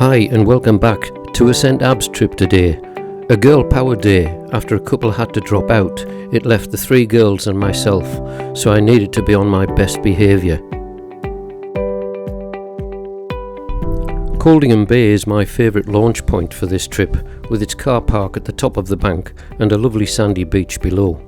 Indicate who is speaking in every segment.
Speaker 1: Hi and welcome back to a St Abbs trip today. A girl power day. After a couple had to drop out, it left the 3 girls and myself, so I needed to be on my best behaviour. Coldingham Bay is my favourite launch point for this trip, with its car park at the top of the bank and a lovely sandy beach below.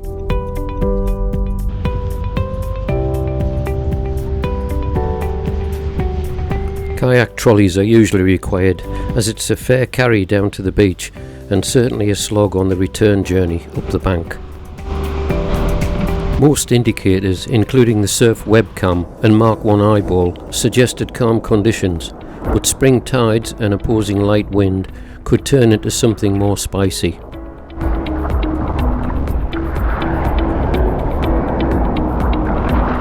Speaker 1: Kayak trolleys are usually required, as it's a fair carry down to the beach and certainly a slog on the return journey up the bank. Most indicators, including the surf webcam and Mark 1 eyeball, suggested calm conditions, but spring tides and opposing light wind could turn into something more spicy.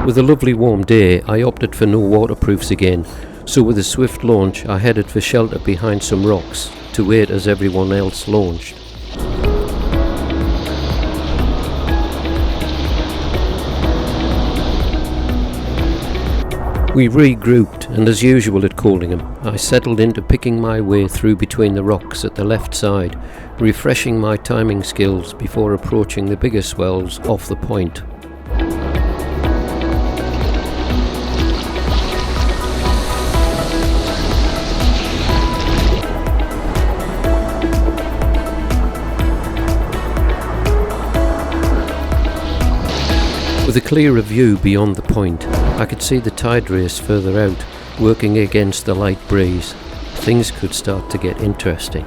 Speaker 1: With a lovely warm day, I opted for no waterproofs again, so with a swift launch I headed for shelter behind some rocks to wait as everyone else launched. We regrouped, and as usual at Coldingham, I settled into picking my way through between the rocks at the left side, refreshing my timing skills before approaching the bigger swells off the point. With a clearer view beyond the point, I could see the tide race further out, working against the light breeze. Things could start to get interesting.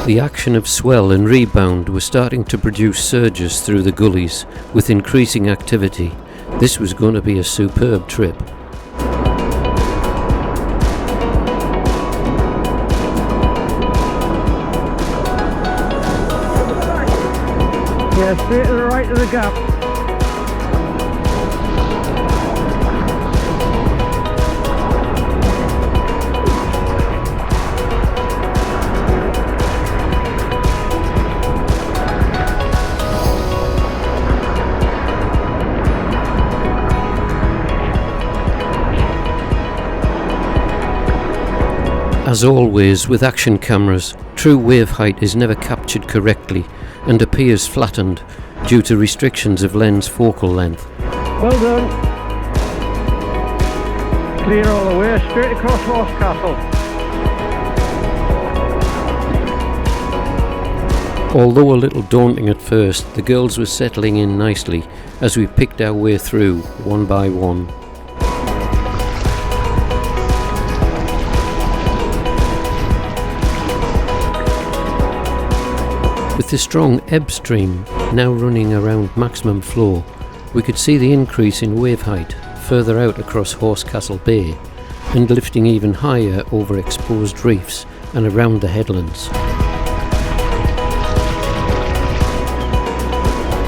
Speaker 1: The action of swell and rebound was starting to produce surges through the gullies with increasing activity. This was going to be a superb trip.
Speaker 2: Yeah, straight to the right of the gap.
Speaker 1: As always with action cameras, true wave height is never captured correctly and appears flattened due to restrictions of lens focal length.
Speaker 2: Well done. Clear all the way, straight across Horsecastle.
Speaker 1: Although a little daunting at first, the girls were settling in nicely as we picked our way through one by one. With the strong ebb stream now running around maximum flow, we could see the increase in wave height further out across Horsecastle Bay and lifting even higher over exposed reefs and around the headlands.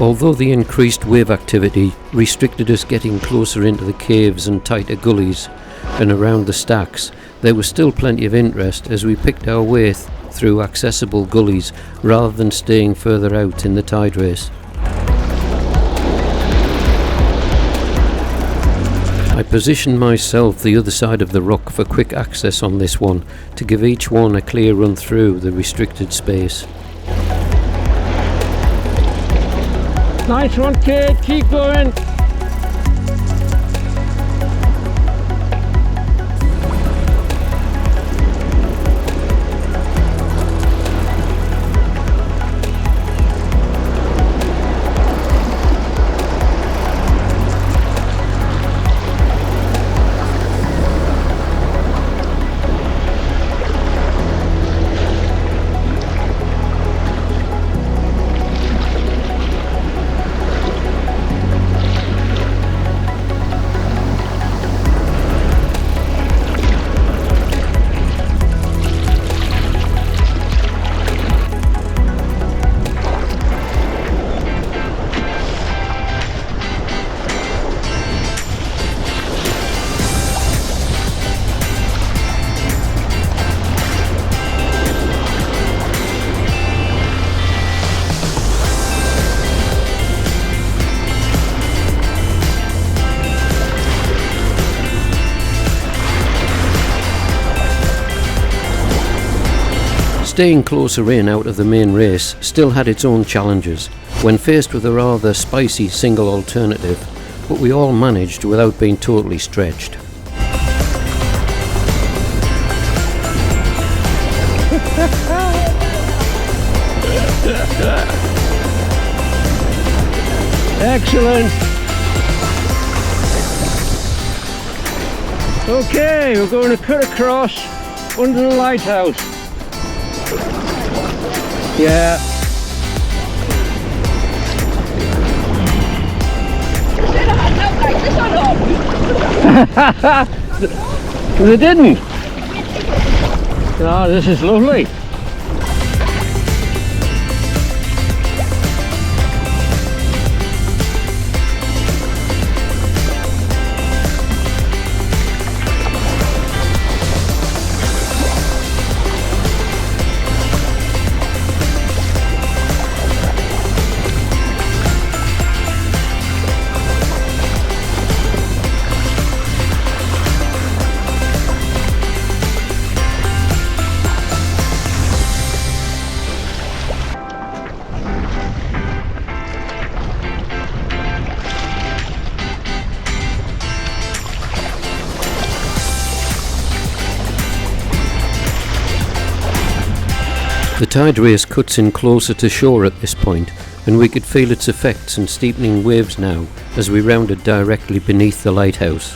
Speaker 1: Although the increased wave activity restricted us getting closer into the caves and tighter gullies and around the stacks, there was still plenty of interest as we picked our way through accessible gullies rather than staying further out in the tide race. I positioned myself the other side of the rock for quick access on this one to give each one a clear run through the restricted space.
Speaker 2: Nice one, kid, keep going.
Speaker 1: Staying closer in out of the main race still had its own challenges when faced with a rather spicy single alternative, but we all managed without being totally stretched.
Speaker 2: Excellent. Okay, we're going to cut across under the lighthouse. Yeah. They didn't. Oh, this is lovely.
Speaker 1: The tide race cuts in closer to shore at this point, and we could feel its effects in steepening waves now as we rounded directly beneath the lighthouse.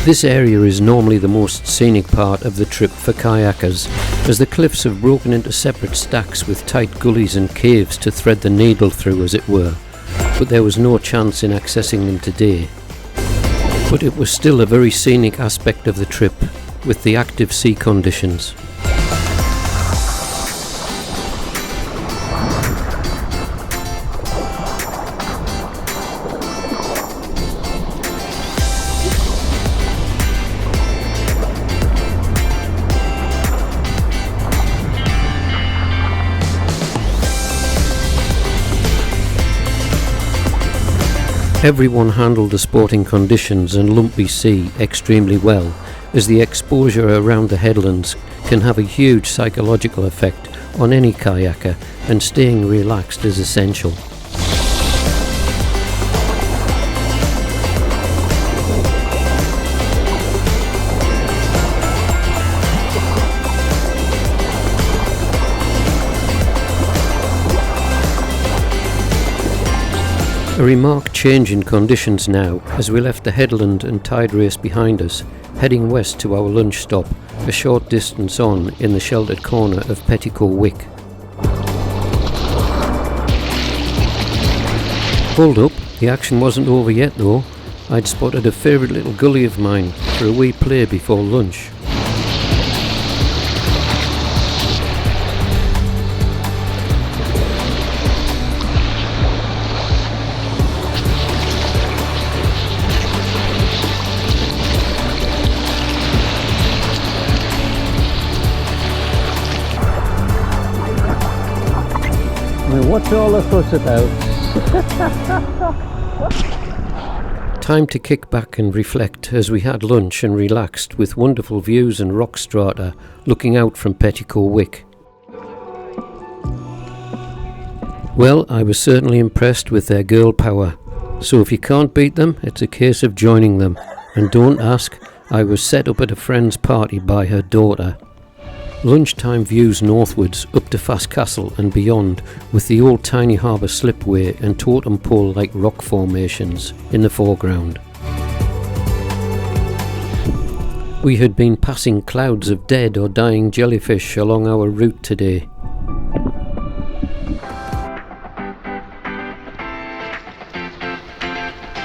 Speaker 1: This area is normally the most scenic part of the trip for kayakers, as the cliffs have broken into separate stacks with tight gullies and caves to thread the needle through, as it were. But there was no chance in accessing them today. But it was still a very scenic aspect of the trip, with the active sea conditions. Everyone handled the sporting conditions and lumpy sea extremely well, as the exposure around the headlands can have a huge psychological effect on any kayaker, and staying relaxed is essential. A remarked change in conditions now as we left the headland and tide race behind us, heading west to our lunch stop, a short distance on in the sheltered corner of Pettico Wick. Hold up, the action wasn't over yet though. I'd spotted a favourite little gully of mine for a wee play before lunch.
Speaker 2: What's all the fuss about?
Speaker 1: Time to kick back and reflect as we had lunch and relaxed with wonderful views and rock strata looking out from Pettico Wick. Well, I was certainly impressed with their girl power, so if you can't beat them, it's a case of joining them. And don't ask, I was set up at a friend's party by her daughter. Lunchtime views northwards up to Fast Castle and beyond, with the old tiny harbour slipway and totem pole like rock formations in the foreground. We had been passing clouds of dead or dying jellyfish along our route today.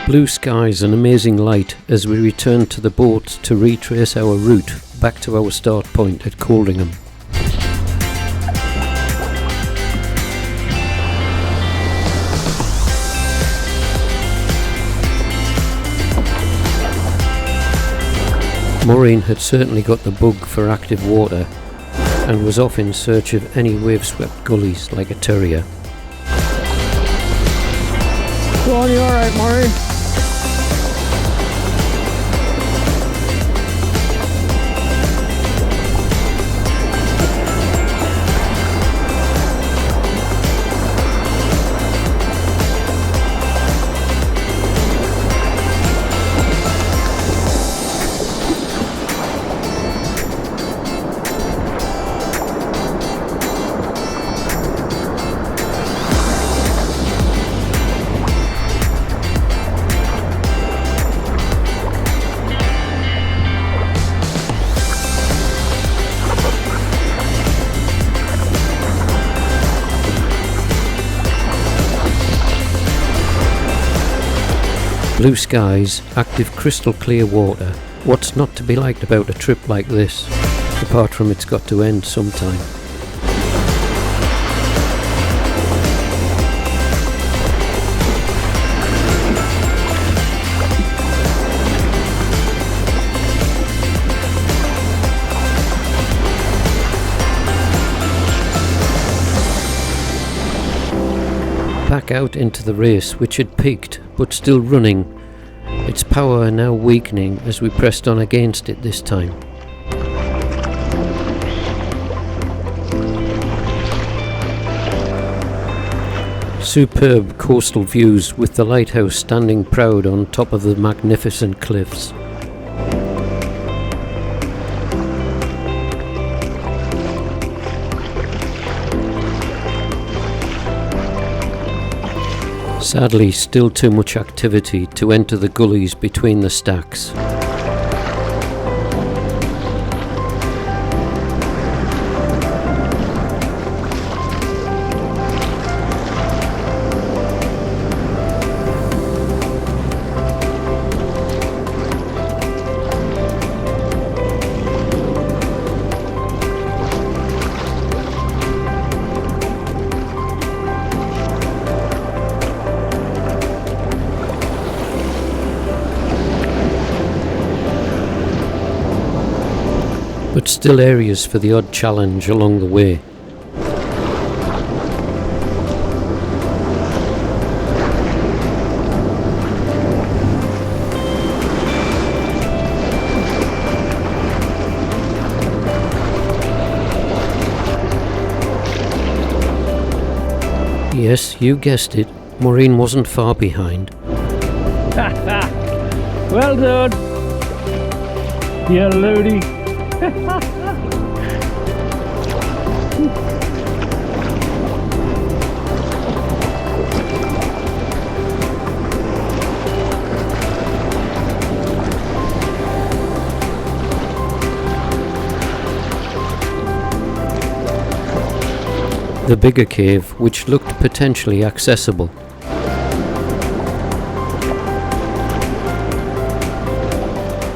Speaker 1: Blue skies and amazing light as we returned to the boat to retrace our route back to our start point at Coldingham. Maureen had certainly got the bug for active water and was off in search of any wave-swept gullies like a terrier.
Speaker 2: Go on, you alright, Maureen?
Speaker 1: Blue skies, active crystal clear water. What's not to be liked about a trip like this, apart from it's got to end sometime? Back out into the race, which had peaked, but still running, its power now weakening as we pressed on against it this time. Superb coastal views with the lighthouse standing proud on top of the magnificent cliffs. Sadly, still too much activity to enter the gullies between the stacks. But still areas for the odd challenge along the way. Yes, you guessed it, Maureen wasn't far behind.
Speaker 2: Well done, you loony.
Speaker 1: The bigger cave, which looked potentially accessible.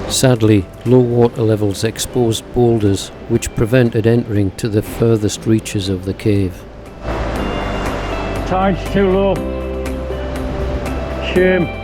Speaker 1: Sadly, low water levels exposed boulders which prevented entering to the furthest reaches of the cave.
Speaker 2: Tide's too low. Shame.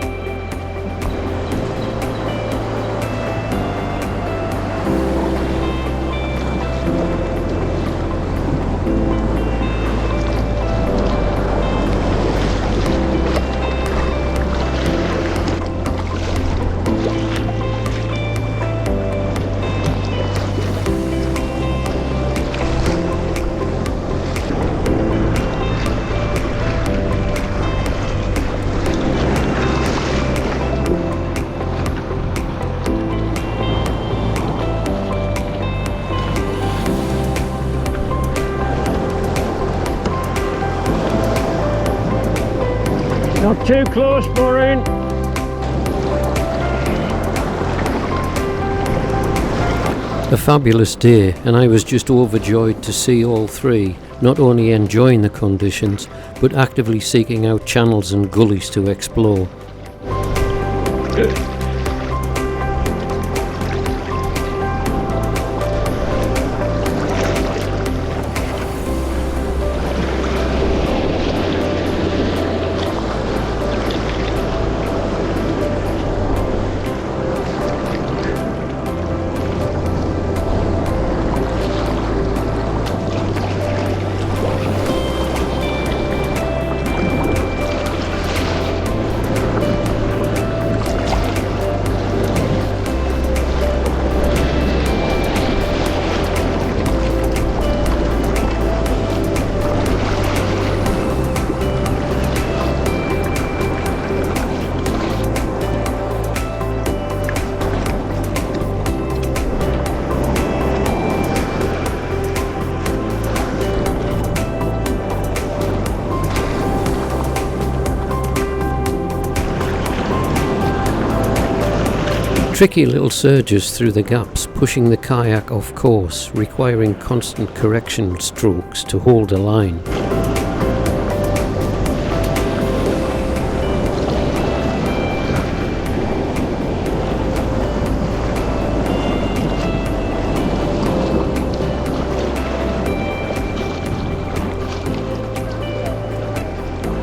Speaker 2: Not too close, Maureen.
Speaker 1: A fabulous day, and I was just overjoyed to see all three, not only enjoying the conditions, but actively seeking out channels and gullies to explore. Tricky little surges through the gaps, pushing the kayak off course, requiring constant correction strokes to hold a line.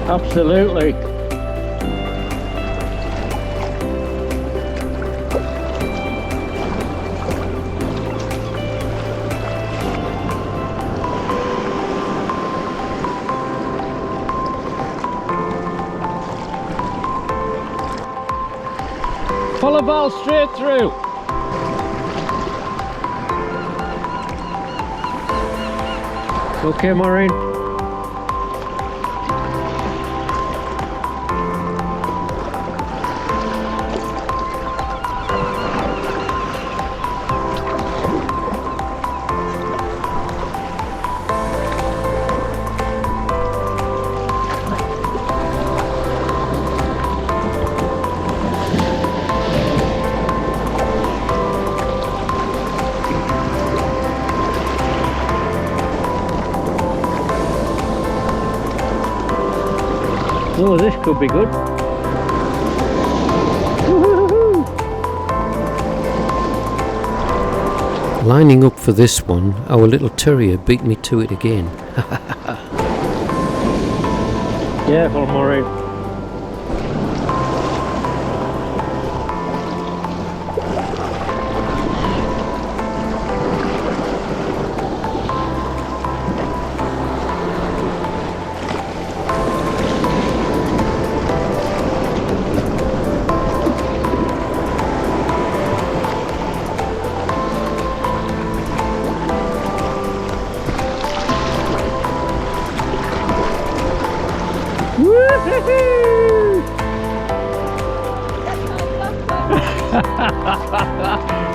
Speaker 2: Absolutely. Follow Val straight through. Okay, Maureen. Oh, this could be good.
Speaker 1: Lining up for this one, our little terrier beat me to it again.
Speaker 2: Careful, Maureen.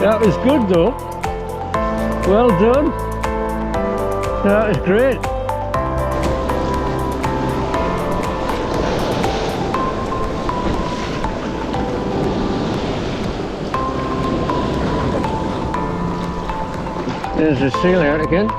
Speaker 2: That was good though. Well done. That was great. There's the seal out again.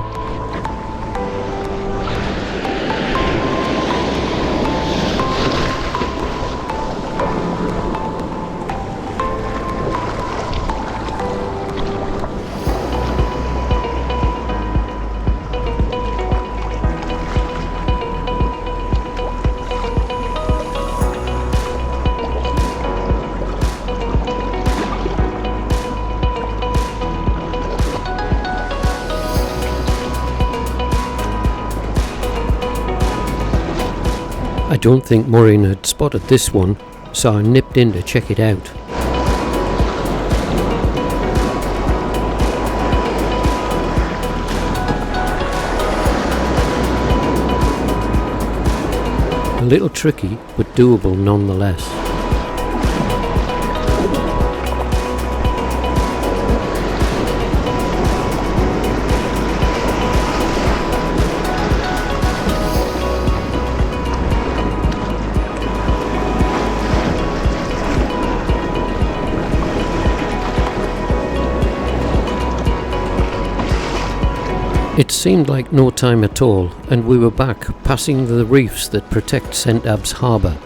Speaker 1: I don't think Maureen had spotted this one, so I nipped in to check it out. A little tricky, but doable nonetheless. It seemed like no time at all, and we were back, passing the reefs that protect St Abbs Harbour.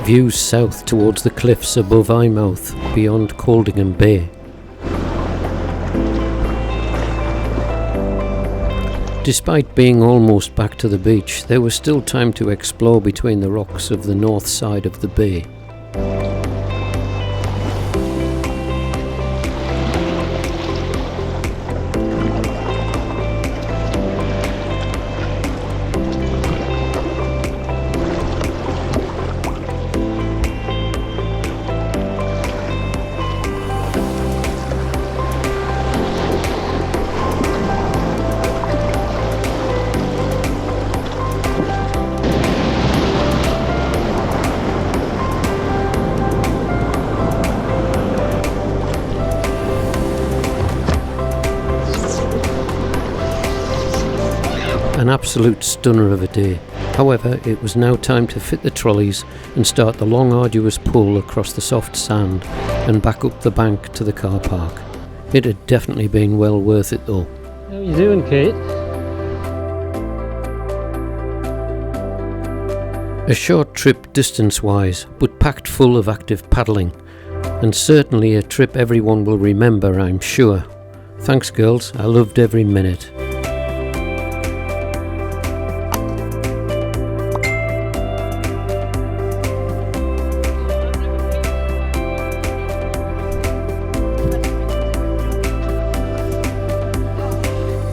Speaker 1: Views south towards the cliffs above Eyemouth, beyond Coldingham Bay. Despite being almost back to the beach, there was still time to explore between the rocks of the north side of the bay. An absolute stunner of a day. However, it was now time to fit the trolleys and start the long arduous pull across the soft sand and back up the bank to the car park. It had definitely been well worth it though.
Speaker 2: How you doing, Kate?
Speaker 1: A short trip distance-wise, but packed full of active paddling, and certainly a trip everyone will remember, I'm sure. Thanks girls, I loved every minute.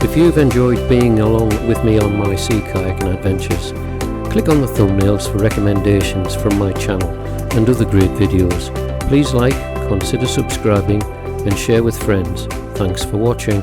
Speaker 1: If you've enjoyed being along with me on my sea kayaking adventures, click on the thumbnails for recommendations from my channel and other great videos. Please like, consider subscribing and share with friends. Thanks for watching.